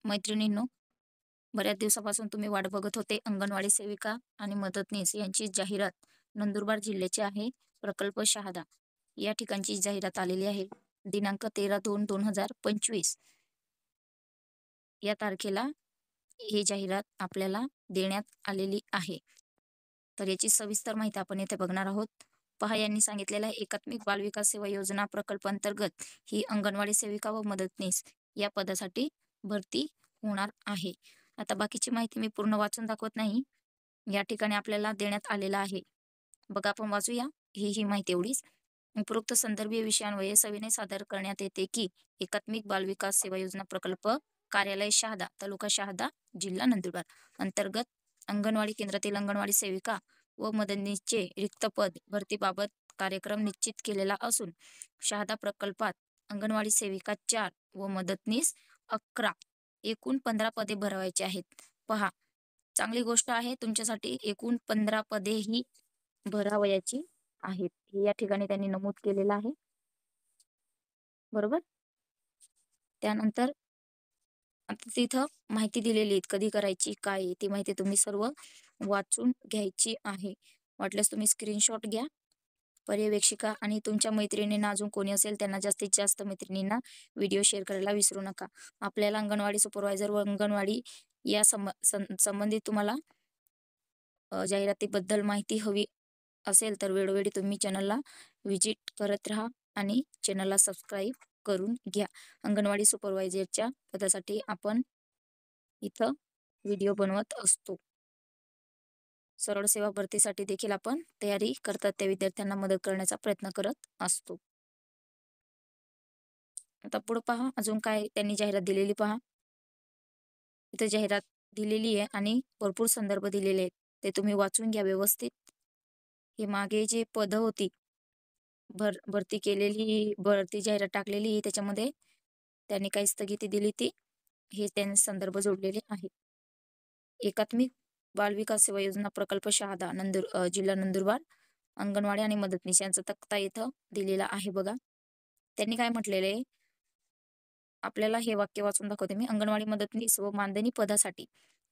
मैत्रिणींनो, बऱ्याच दिवसापासून तुम्ही वाट बघत होते अंगणवाडी सेविका आणि मदतनीस यांची जाहिरात नंदुरबार जिल्ह्याची आहे. प्रकल्प शहादा या ठिकाणची जाहिरात आलेली आहे. दिनांक 13/2/2025 या तारखेला ही जाहिरात आपल्याला देण्यात आलेली आहे. तर याची सविस्तर माहिती आपण येथे बघणार आहोत. पहा, यांनी सांगितलेलं आहे, एकात्मिक बाल विकास सेवा योजना प्रकल्प अंतर्गत ही अंगणवाडी सेविका व मदतनीस या पदासाठी भरती होणार आहे. आता बाकीची माहिती मी पूर्ण वाचून दाखवत नाही. या ठिकाणी आपल्याला देण्यात आलेला आहे. बघा, आपण वाचूया ही माहिती एवढीच. उपरोक्त संदर्भीय विषयांवये सविनय सादर करण्यात येते की एकात्मिक बाल विकास सेवा योजना प्रकल्प कार्यालय शहादा, तालुका शहादा, जिल्हा नंदुरबार अंतर्गत अंगणवाडी केंद्रातील अंगणवाडी सेविका व मदतनीसचे रिक्त पद भरतीबाबत कार्यक्रम निश्चित केलेला असून शहादा प्रकल्पात अंगणवाडी सेविका 4 व मदतनीस 11 एकूण 15 पदे भरवायची आहेत. पहा, चांगली गोष्ट आहे तुमच्यासाठी, एकूण 15 पदे ही भरावयाची आहेत. हे या ठिकाणी त्यांनी नमूद केलेलं आहे, बरोबर. त्यानंतर आता तिथं माहिती दिलेली आहे, कधी करायची, काय ती माहिती तुम्ही सर्व वाचून घ्यायची आहे. वाटल्यास तुम्ही स्क्रीनशॉट घ्या. पर्यवेक्षिका आणि तुमच्या मैत्रिणींना, अजून कोणी असेल त्यांना जास्तीत जास्त मैत्रिणींना व्हिडिओ शेअर करायला विसरू नका. आपल्याला अंगणवाडी सुपरवायझर व अंगणवाडी या संबंधित तुम्हाला जाहिरातीबद्दल माहिती हवी असेल तर वेळोवेळी तुम्ही चॅनलला व्हिजिट करत राहा आणि चॅनलला सबस्क्राईब करून घ्या. अंगणवाडी सुपरवायझरच्या पदासाठी आपण इथं व्हिडिओ बनवत असतो. सरळ सेवा भरतीसाठी देखील आपण तयारी करतात त्या विद्यार्थ्यांना मदत करण्याचा प्रयत्न करत असतो. आता पुढे पहा, अजून काय त्यांनी जाहिरात दिलेली पहा. इथे जाहिरात दिलेली आहे आणि भरपूर संदर्भ दिलेले आहेत, ते तुम्ही वाचून घ्या व्यवस्थित. हे मागे जे पद होती भरती जाहिरात टाकलेली, त्याच्यामध्ये त्यांनी काही स्थगिती दिली ती हे त्यांनी संदर्भ जोडलेले आहे. एकात्मिक बाल विकास सेवा योजना प्रकल्प शहादा जिल्हा नंदुरबार अंगणवाडी आणि मदतनीस यांचा तक्ता इथं दिलेला आहे. बघा, त्यांनी काय म्हटलेलं आहे, आपल्याला हे वाक्य वाचून दाखवते मी. अंगणवाडी मदतनीस व मानधनी पदासाठी,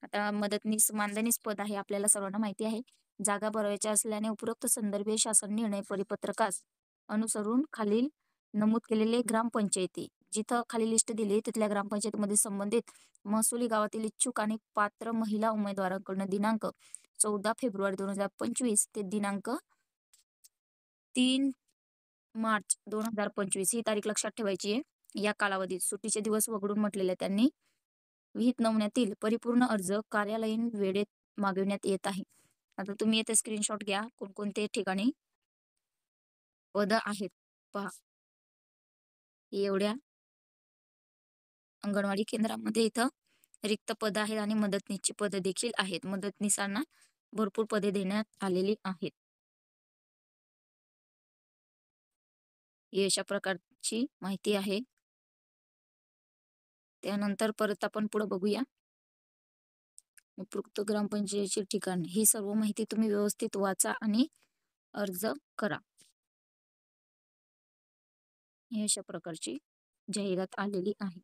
आता मदतनीस मानधनीस पद आहे आपल्याला सर्वांना माहिती आहे. जागा भरवायच्या असल्याने उपरोक्त संदर्भीय शासन निर्णय परिपत्रकास अनुसरून खालील नमूद केलेले ग्रामपंचायती, जिथं खाली लिस्ट दिली तिथल्या ग्रामपंचायतीमध्ये संबंधित महसुली गावातील इच्छुक आणि पात्र महिला उमेदवारांकडून दिनांक 14 फेब्रुवारी 2025 ते दिनांक 3 मार्च 2025 ही तारीख लक्षात ठेवायची आहे. या कालावधीत सुट्टीचे दिवस वगळून म्हटलेले त्यांनी विहित नमुन्यातील परिपूर्ण अर्ज कार्यालयीन वेळेत मागविण्यात येत आहे. आता तुम्ही येथे स्क्रीनशॉट घ्या, कोणकोणते ठिकाणी पद आहेत पहा. एवढ्या अंगणवाडी केंद्रामध्ये इथं रिक्त पद आहेत आणि मदतनीसची पद देखील आहेत. मदतनीसांना भरपूर पदे देण्यात आलेली आहेत. ही अशा प्रकारची माहिती आहे. त्यानंतर परत आपण पुढे बघूया. उपरोक्त ग्रामपंचायतीचे ठिकाण, ही सर्व माहिती तुम्ही व्यवस्थित वाचा आणि अर्ज करा. ही अशा प्रकारची जाहिरात आलेली आहे.